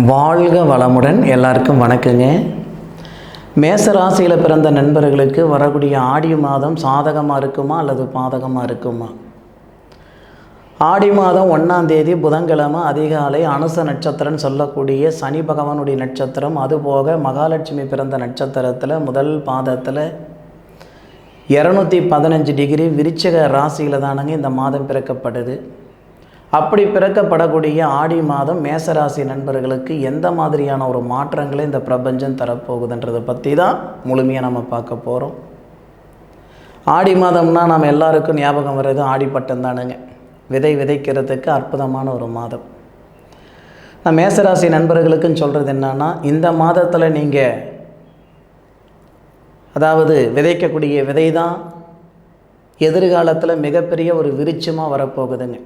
வாழ்க வளமுடன். எல்லாருக்கும் வணக்கங்க. மேச ராசியில் பிறந்த நண்பர்களுக்கு வரக்கூடிய ஆடி மாதம் சாதகமாக இருக்குமா அல்லது பாதகமாக இருக்குமா? ஆடி மாதம் 1ஆம் தேதி புதன்கிழமை அதிகாலை அனுச நட்சத்திரம்னு சொல்லக்கூடிய சனி பகவானுடைய நட்சத்திரம், அதுபோக மகாலட்சுமி பிறந்த நட்சத்திரத்தில் முதல் பாதத்தில் 215 டிகிரி விருச்சிக ராசியில் தானங்க இந்த மாதம் பிறக்கப்படுது. அப்படி பிறக்கப்படக்கூடிய ஆடி மாதம் மேசராசி நண்பர்களுக்கு எந்த மாதிரியான ஒரு மாற்றங்களை இந்த பிரபஞ்சம் தரப்போகுதுன்றதை பற்றி தான் முழுமையாக நம்ம பார்க்க போகிறோம். ஆடி மாதம்னா நம்ம எல்லாருக்கும் ஞாபகம் வர்றது ஆடிப்பட்டம் தானுங்க. விதை விதைக்கிறதுக்கு அற்புதமான ஒரு மாதம். நான் மேசராசி நண்பர்களுக்குன்னு சொல்கிறது என்னன்னா, இந்த மாதத்தில் நீங்கள் அதாவது விதைக்கக்கூடிய விதை தான் எதிர்காலத்தில் மிகப்பெரிய ஒரு விருட்சமாக வரப்போகுதுங்க.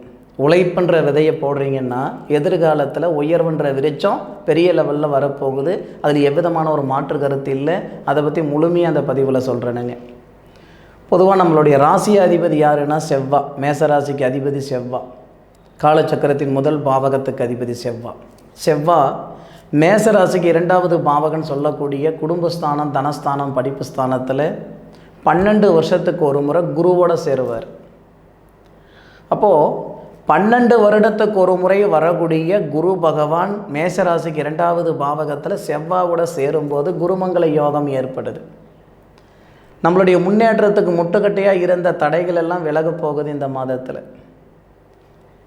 உழைப்புன்ற விதையை போடுறீங்கன்னா எதிர்காலத்தில் உயர்வுன்ற விருட்சம் பெரிய லெவலில் வரப்போகுது. அதில் எவ்விதமான ஒரு மாற்று கருத்து இல்லை. அதை பற்றி முழுமையாக அந்த பதிவில் சொல்கிறேனுங்க. பொதுவாக நம்மளுடைய ராசி அதிபதி யாருன்னா செவ்வா. மேசராசிக்கு அதிபதி செவ்வா. காலச்சக்கரத்தின் முதல் பாவகத்துக்கு அதிபதி செவ்வா. செவ்வா மேசராசிக்கு 2வது பாவகன்னு சொல்லக்கூடிய குடும்பஸ்தானம், தனஸ்தானம், படிப்பு ஸ்தானத்தில் 12 வருஷத்துக்கு ஒரு முறை குருவோடு சேருவார். அப்போது 12 வருடத்துக்கு ஒரு முறை வரக்கூடிய குரு பகவான் மேசராசிக்கு 2வது பாவகத்தில் செவ்வாவோட சேரும்போது குருமங்கள யோகம் ஏற்படுது. நம்மளுடைய முன்னேற்றத்துக்கு முட்டுக்கட்டையாக இருந்த தடைகள் எல்லாம் விலக போகுது இந்த மாதத்தில்.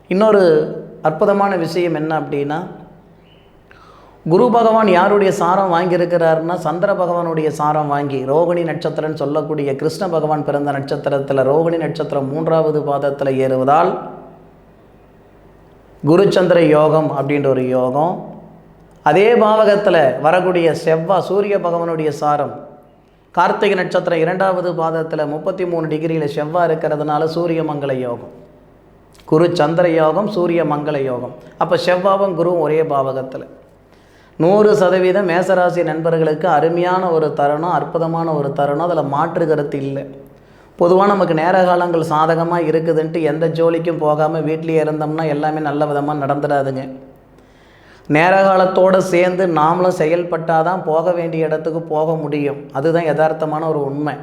இன்னொரு அற்புதமான விஷயம் என்ன அப்படின்னா, குரு பகவான் யாருடைய சாரம் வாங்கியிருக்கிறாருன்னா சந்திர பகவானுடைய சாரம் வாங்கி ரோகிணி நட்சத்திரம்னு சொல்லக்கூடிய கிருஷ்ண பகவான் பிறந்த நட்சத்திரத்தில் ரோகிணி நட்சத்திரம் 3வது பாதத்தில் ஏறுவதால் குருச்சந்திர யோகம் அப்படின்ற ஒரு யோகம். அதே பாவகத்தில் வரக்கூடிய செவ்வா சூரிய பகவானுடைய சாரம் கார்த்திகை நட்சத்திரம் 2வது பாதத்தில் 33 டிகிரியில் செவ்வா இருக்கிறதுனால சூரிய மங்கள யோகம், குரு சந்திர யோகம், சூரிய மங்கள யோகம். அப்போ செவ்வாவும் குருவும் ஒரே பாவகத்தில் 100% மேசராசி நண்பர்களுக்கு அருமையான ஒரு தருணம், அற்புதமான ஒரு தருணம். அதில் மாற்று கருத்து இல்லை. பொதுவாக நமக்கு நேர காலங்கள் சாதகமாக இருக்குதுன்ட்டு எந்த ஜோலிக்கும் போகாமல் வீட்டிலேயே இருந்தோம்னா எல்லாமே நல்ல விதமாக நடந்துடாதுங்க. நேர காலத்தோடு சேர்ந்து நாமளும் செயல்பட்டால் தான் போக வேண்டிய இடத்துக்கு போக முடியும். அதுதான் யதார்த்தமான ஒரு உண்மை.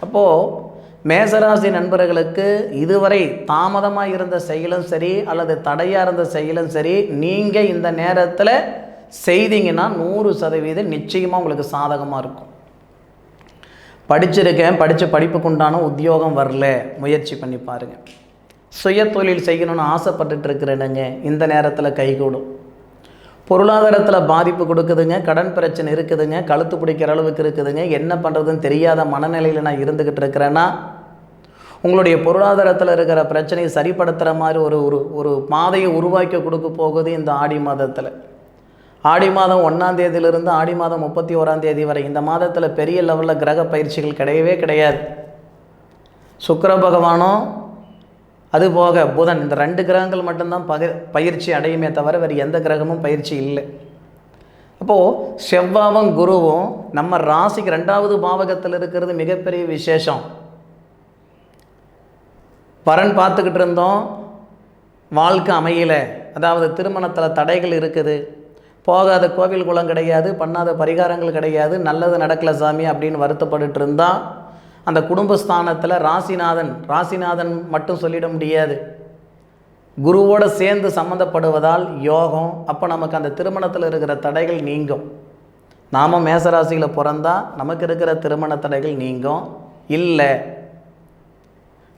அப்போது மேசராசி நண்பர்களுக்கு இதுவரை தாமதமாக இருந்த செயலும் சரி அல்லது தடையாக இருந்த செயலும் சரி, நீங்கள் இந்த நேரத்தில் செய்தீங்கன்னா 100% நிச்சயமாக உங்களுக்கு சாதகமாக இருக்கும். படிச்சிருக்கேன், படித்த படிப்புக்கு உண்டான உத்தியோகம் வரல, முயற்சி பண்ணி பாருங்கள். சுய தொழில் செய்யணும்னு ஆசைப்பட்டுட்டு இருக்கிறேனுங்க, இந்த நேரத்தில் கைகூடும். பொருளாதாரத்தில் பாதிப்பு கொடுக்குதுங்க, கடன் பிரச்சனை இருக்குதுங்க, கழுத்து பிடிக்கிற அளவுக்கு இருக்குதுங்க, என்ன பண்ணுறதுன்னு தெரியாத மனநிலையில் நான் இருந்துக்கிட்டு இருக்கிறேன்னா உங்களுடைய பொருளாதாரத்தில் இருக்கிற பிரச்சனையை சரிப்படுத்துகிற மாதிரி ஒரு பாதையை உருவாக்கி கொடுக்க போகுது இந்த ஆடி மாதத்தில். ஆடி மாதம் 1ஆம் தேதியிலிருந்து ஆடி மாதம் 31ஆம் தேதி வரை இந்த மாதத்தில் பெரிய லெவலில் கிரக பயிற்சிகள் கிடையவே கிடையாது. சுக்கிர பகவானும் அதுபோக புதன், இந்த 2 கிரகங்கள் மட்டும்தான் பயிற்சி அடையுமே தவிர வேறு எந்த கிரகமும் பயிற்சி இல்லை. அப்போது செவ்வாவும் குருவும் நம்ம ராசிக்கு 2வது பாவகத்தில் இருக்கிறது மிகப்பெரிய விசேஷம். வரன் பார்த்துக்கிட்டு இருந்தோம், வாழ்க்கை அமையலை, அதாவது திருமணத்தில் தடைகள் இருக்குது, போகாத கோவில் குளம் கிடையாது, பண்ணாத பரிகாரங்கள் கிடையாது, நல்லது நடக்கலை சாமி அப்படின்னு வருத்தப்பட்டு இருந்தால் அந்த குடும்பஸ்தானத்தில் ராசிநாதன் மட்டும் சொல்லிட முடியாது, குருவோடு சேர்ந்து சம்மந்தப்படுவதால் யோகம். அப்போ நமக்கு அந்த திருமணத்தில் இருக்கிற தடைகள் நீங்கும். நாம் மேசராசியில் பிறந்தால் நமக்கு இருக்கிற திருமண தடைகள் நீங்கும். இல்லை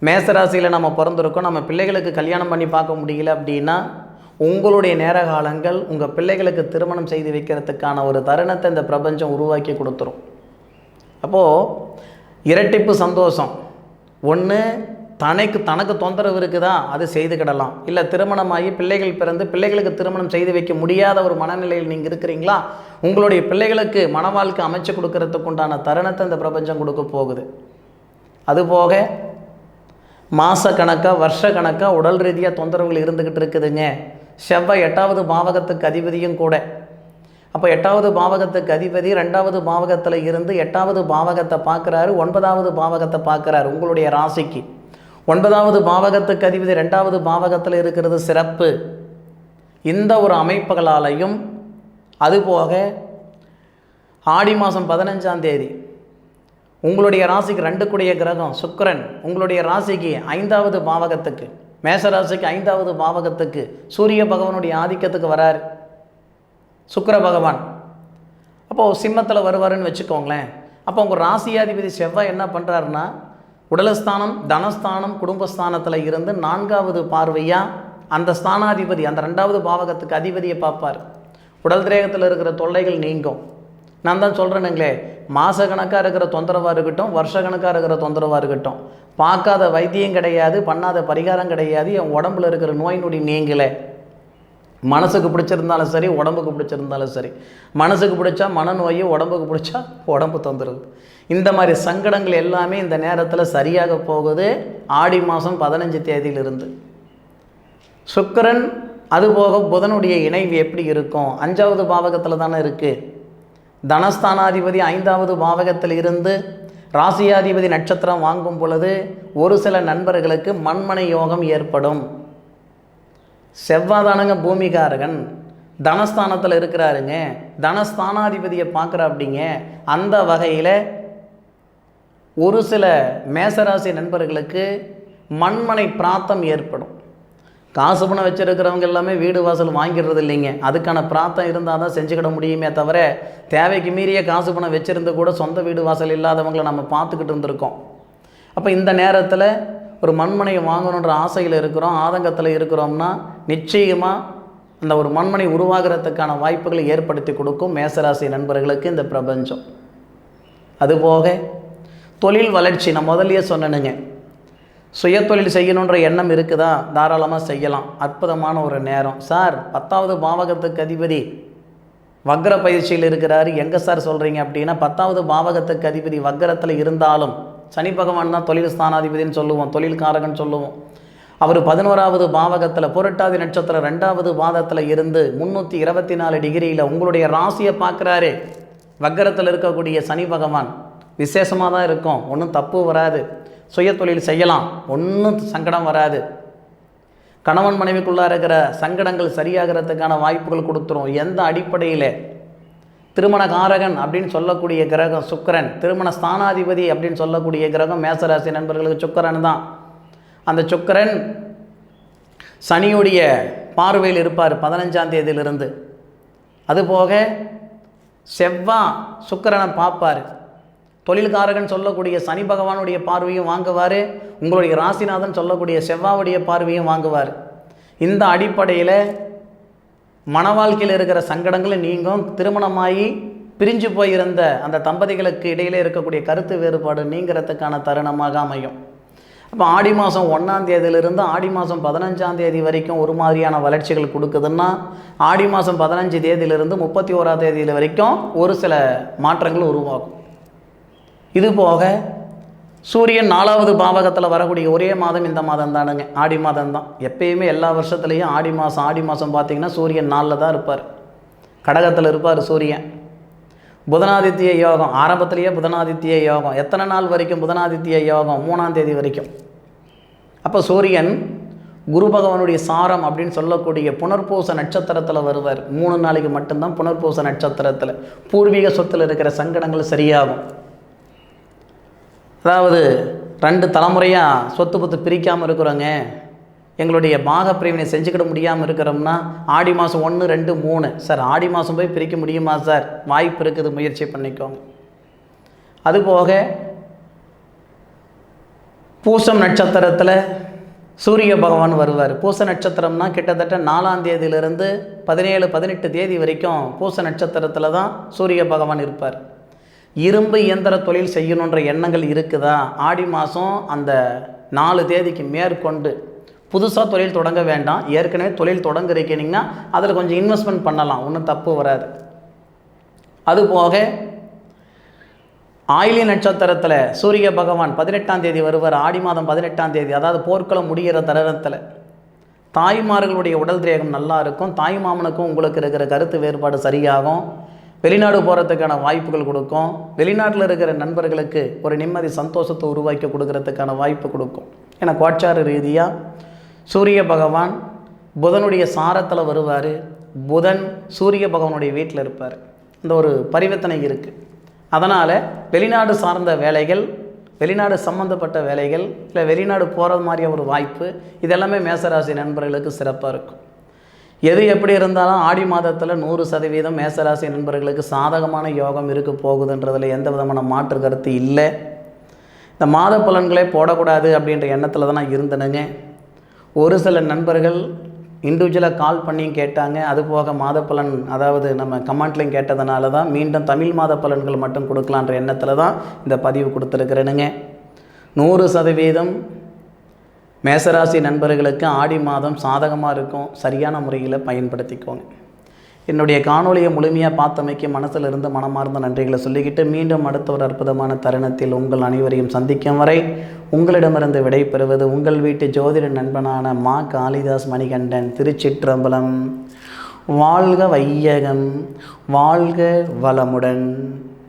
மேசராசியில் நம்ம பிறந்திருக்கோம், நம்ம பிள்ளைகளுக்கு கல்யாணம் பண்ணி பார்க்க முடியல அப்படின்னா உங்களுடைய நேர காலங்கள் உங்கள் பிள்ளைகளுக்கு திருமணம் செய்து வைக்கிறதுக்கான ஒரு தருணத்தை இந்த பிரபஞ்சம் உருவாக்கி கொடுத்துரும். அப்போது இரட்டிப்பு சந்தோஷம். ஒன்று தனக்கு தொந்தரவு இருக்குதா, அது செய்துக்கிடலாம். இல்லை திருமணமாகி பிள்ளைகள் பிறந்து பிள்ளைகளுக்கு திருமணம் செய்து வைக்க முடியாத ஒரு மனநிலையில் நீங்கள் இருக்கிறீங்களா, உங்களுடைய பிள்ளைகளுக்கு மன வாழ்க்கை அமைச்சு கொடுக்கறதுக்கு உண்டான தருணத்தை இந்த பிரபஞ்சம் கொடுக்க போகுது. அதுபோக மாதக்கணக்காக வருஷக்கணக்காக உடல் ரீதியாக தொந்தரவுகள் இருந்துக்கிட்டு இருக்குதுங்க. செவ்வாய் 8வது பாவகத்துக்கு அதிபதியும் கூட. அப்போ 8வது பாவகத்துக்கு அதிபதி 2வது பாவகத்தில் இருந்து 8வது பாவகத்தை பார்க்குறாரு, 9வது பாவகத்தை பார்க்குறாரு. உங்களுடைய ராசிக்கு 9வது பாவகத்துக்கு அதிபதி 2வது பாவகத்தில் இருக்கிறது சிறப்பு. இந்த ஒரு அமைப்புகளாலையும், அதுபோக ஆடி மாதம் 15ஆம் தேதி உங்களுடைய ராசிக்கு 2 கிரகம் சுக்கிரன் உங்களுடைய ராசிக்கு 5வது பாவகத்துக்கு, மேசராசிக்கு 5வது பாவகத்துக்கு சூரிய பகவானுடைய ஆதிக்கத்துக்கு வராரு சுக்கிர பகவான். அப்போது சிம்மத்தில் வருவாருன்னு வச்சுக்கோங்களேன். அப்போ உங்கள் ராசியாதிபதி செவ்வாய் என்ன பண்ணுறாருன்னா, உடலஸ்தானம், தனஸ்தானம், குடும்பஸ்தானத்தில் இருந்து 4வது பார்வையாக அந்த ஸ்தானாதிபதி அந்த 2வது பாவகத்துக்கு அதிபதியை பார்ப்பார். உடல் திரேகத்தில் இருக்கிற தொல்லைகள் நீங்கும். நான் தான் சொல்கிறேனுங்களே, மாத கணக்காக இருக்கிற தொந்தரவாக இருக்கட்டும், வருஷ கணக்காக இருக்கிற தொந்தரவாக இருக்கட்டும், பார்க்காத வைத்தியம் கிடையாது, பண்ணாத பரிகாரம் கிடையாது. என் உடம்புல இருக்கிற நோய் நொடி நீங்களே. மனசுக்கு பிடிச்சிருந்தாலும் சரி, உடம்புக்கு பிடிச்சிருந்தாலும் சரி. மனசுக்கு பிடிச்சா மனநோய், உடம்புக்கு பிடிச்சா உடம்பு தொந்தரவு. இந்த மாதிரி சங்கடங்கள் எல்லாமே இந்த நேரத்தில் சரியாக போகுது. ஆடி மாதம் 15 தேதியிலிருந்து சுக்கிரன் அதுபோக புதனுடைய இணைவு எப்படி இருக்கும்? 5வது பாவகத்தில் தானே இருக்குது. தனஸ்தானாதிபதி 5வது பாவகத்தில் இருந்து ராசியாதிபதி நட்சத்திரம் வாங்கும் பொழுது ஒரு சில நண்பர்களுக்கு மண்மனை யோகம் ஏற்படும். செவ்வாதானங்க பூமிகாரகன், தனஸ்தானத்தில் இருக்கிறாருங்க, தனஸ்தானாதிபதியை பார்க்குற அப்படிங்க. அந்த வகையில் ஒரு சில மேசராசி நண்பர்களுக்கு மண்மனை பிராத்தம் ஏற்படும். காசு பணம் வச்சுருக்கிறவங்க எல்லாமே வீடு வாசல் வாங்கிடுறது இல்லைங்க. அதுக்கான பிராத்தம் இருந்தால் தான் செஞ்சுக்கிட முடியுமே தவிர, தேவைக்கு மீறிய காசு பணம் வச்சுருந்து கூட சொந்த வீடு வாசல் இல்லாதவங்களை நம்ம பார்த்துக்கிட்டு இருந்திருக்கோம். அப்போ இந்த நேரத்தில் ஒரு மண்மனையை வாங்கணுன்ற ஆசையில் இருக்கிறோம், ஆதங்கத்தில் இருக்கிறோம்னா நிச்சயமாக அந்த ஒரு மண்மனை உருவாகிறதுக்கான வாய்ப்புகளை ஏற்படுத்தி கொடுக்கும் மேசராசி நண்பர்களுக்கு இந்த பிரபஞ்சம். அதுபோக தொழில் வளர்ச்சி, நான் முதல்லையே சொன்னேனுங்க, சுயத்தொழில் செய்யணுன்ற எண்ணம் இருக்குதா, தாராளமாக செய்யலாம். அற்புதமான ஒரு நேரம். சார் 10வது பாவகத்துக்கு அதிபதி வக்ர பயிற்சியில் இருக்கிறாரு, எங்கே சார் சொல்கிறீங்க அப்படின்னா, 10வது பாவகத்துக்கு அதிபதி வக்ரத்தில் இருந்தாலும் சனி பகவான் தான் தொழில் ஸ்தானாதிபதினு சொல்லுவோம், தொழில்காரகன் சொல்லுவோம். அவர் 11வது பாவகத்தில் புரட்டாதி நட்சத்திரம் 2வது பாதத்தில் இருந்து 324 டிகிரியில் உங்களுடைய ராசியை பார்க்குறாரு. வக்ரத்தில் இருக்கக்கூடிய சனி பகவான் விசேஷமாக தான் இருக்கும், ஒன்றும் தப்பு வராது. சுயத்தொழில் செய்யலாம், ஒன்றும் சங்கடம் வராது. கணவன் மனைவிக்குள்ளாக இருக்கிற சங்கடங்கள் சரியாகிறதுக்கான வாய்ப்புகள் கொடுத்துரும். எந்த அடிப்படையில்? திருமண காரகன் அப்படின்னு சொல்லக்கூடிய கிரகம் சுக்கிரன், திருமண ஸ்தானாதிபதி அப்படின்னு சொல்லக்கூடிய கிரகம் மேசராசி நண்பர்களுக்கு சுக்கிரன் தான். அந்த சுக்கிரன் சனியுடைய பார்வையில் இருப்பார் 15ஆம் தேதியிலிருந்து. அதுபோக செவ்வாய் சுக்கிரனை பார்ப்பார். தொழில்காரகன் சொல்லக்கூடிய சனி பகவானுடைய பார்வையும் வாங்குவார், உங்களுடைய ராசிநாதன் சொல்லக்கூடிய செவ்வாவுடைய பார்வையும் வாங்குவார். இந்த அடிப்படையில் மன வாழ்க்கையில் இருக்கிற சங்கடங்களை நீங்கும். திருமணமாகி பிரிஞ்சு போயிருந்த அந்த தம்பதிகளுக்கு இடையிலே இருக்கக்கூடிய கருத்து வேறுபாடு நீங்கிறதுக்கான தருணமாக அமையும். அப்போ ஆடி மாதம் 1ஆம் தேதியிலிருந்து ஆடி மாதம் 15ஆம் தேதி வரைக்கும் ஒரு மாதிரியான வளர்ச்சிகள் கொடுக்குதுன்னா, ஆடி மாதம் 15 தேதியிலிருந்து 31ஆம் தேதி வரைக்கும் ஒரு சில மாற்றங்கள் உருவாகும். இதுபோக சூரியன் 4வது பாவகத்தில் வரக்கூடிய ஒரே மாதம் இந்த மாதம் தானுங்க, ஆடி மாதம் தான். எப்பயுமே எல்லா வருஷத்துலேயும் ஆடி மாதம் பார்த்திங்கன்னா சூரியன் 4ல் தான் இருப்பார், கடகத்தில் இருப்பார் சூரியன். புதனாதித்ய யோகம் ஆரம்பத்திலேயே புதனாதித்ய யோகம். எத்தனை நாள் வரைக்கும் புதனாதித்ய யோகம்? 3ஆம் தேதி வரைக்கும். அப்போ சூரியன் குரு பகவானுடைய சாரம் அப்படின்னு சொல்லக்கூடிய புனர்பூச நட்சத்திரத்தில் வருவார். 3 நாளைக்கு மட்டும்தான் புனர்பூச நட்சத்திரத்தில். பூர்வீக சொத்தில் இருக்கிற சங்கடங்கள் சரியாகும். அதாவது 2 தலைமுறையாக சொத்து பத்து பிரிக்காமல் இருக்கிறோங்க, எங்களுடைய பாகப்பிரிவினை செஞ்சுக்கிட முடியாமல் இருக்கிறோம்னா ஆடி மாதம் 1, 2, 3 சார் ஆடி மாதம் போய் பிரிக்க முடியுமா சார்? வாய்ப்பு இருக்குது, முயற்சி பண்ணிக்கோங்க. அதுபோக பூசம் நட்சத்திரத்தில் சூரிய பகவான் வருவார். பூச நட்சத்திரம்னா கிட்டத்தட்ட 4ஆம் தேதியிலிருந்து 17, 18 தேதி வரைக்கும் பூச நட்சத்திரத்தில் தான் சூரிய பகவான் இருப்பார். இரும்பு இயந்திர தொழில் செய்யணுன்ற எண்ணங்கள் இருக்குதா? ஆடி மாதம் அந்த 4 தேதிக்கு மேற்கொண்டு புதுசாக தொழில் தொடங்க வேண்டாம். ஏற்கனவே தொழில் தொடங்க இருக்கீங்கன்னா அதில் கொஞ்சம் இன்வெஸ்ட்மெண்ட் பண்ணலாம், ஒன்றும் தப்பு வராது. அதுபோக ஆயிலி நட்சத்திரத்தில் சூரிய பகவான் 18ஆம் தேதி வருவார். ஆடி மாதம் 18ஆம் தேதி, அதாவது போர்க்களம் முடிகிற தருணத்தில் தாய்மார்களுடைய உடல் திரேகம் நல்லா இருக்கும். தாய் மாமனுக்கும் உங்களுக்கு இருக்கிற கருத்து வேறுபாடு சரியாகும். வெளிநாடு போகிறதுக்கான வாய்ப்புகள் கொடுக்கும். வெளிநாட்டில் இருக்கிற நண்பர்களுக்கு ஒரு நிம்மதி சந்தோஷத்தை உருவாக்கி கொடுக்கறதுக்கான வாய்ப்பு கொடுக்கும். ஏன்னா கோச்சார ரீதியாக சூரிய பகவான் புதனுடைய சாரத்தில் வருவார். புதன் சூரிய பகவானுடைய வீட்டில் இருப்பார். இந்த ஒரு பரிவர்த்தனை இருக்குது. அதனால் வெளிநாடு சார்ந்த வேலைகள், வெளிநாடு சம்மந்தப்பட்ட வேலைகள், இல்லை வெளிநாடு போகிறது மாதிரியான ஒரு வாய்ப்பு, இதெல்லாமே மேசராசி நண்பர்களுக்கு சிறப்பாக இருக்கும். எது எப்படி இருந்தாலும் ஆடி மாதத்தில் 100% மேசராசி நண்பர்களுக்கு சாதகமான யோகம் இருக்க போகுதுன்றதில் எந்த விதமான மாற்று கருத்து இல்லை. இந்த மாத பலன்களே போடக்கூடாது அப்படின்ற எண்ணத்தில் தான் நான் இருந்தேனுங்க. ஒரு சில நண்பர்கள் இண்டிவிஜுவலாக கால் பண்ணியும் கேட்டாங்க. அது போக மாத பலன், அதாவது நம்ம கமெண்ட்லையும் கேட்டதுனால தான் மீண்டும் தமிழ் மாத பலன்கள் மட்டும் கொடுக்கலான்ற எண்ணத்தில் தான் இந்த பதிவு கொடுத்துருக்குறேனுங்க. 100% மேசராசி நண்பர்களுக்கு ஆடி மாதம் சாதகமாக இருக்கும். சரியான முறையில் பயன்படுத்திக்கோங்க. என்னுடைய காணொலியை முழுமையாக பார்த்தமைக்கு மனசில் இருந்து மனமார்ந்த நன்றிகளை சொல்லிக்கிட்டு மீண்டும் அடுத்த ஒரு அற்புதமான தருணத்தில் உங்கள் அனைவரையும் சந்திக்கும் வரை உங்களிடமிருந்து விடை பெறுவது உங்கள் வீட்டு ஜோதிட நண்பனான மா காளிதாஸ் மணிகண்டன். திருச்சிற்றம்பலம். வாழ்க வையகம், வாழ்க வளமுடன்.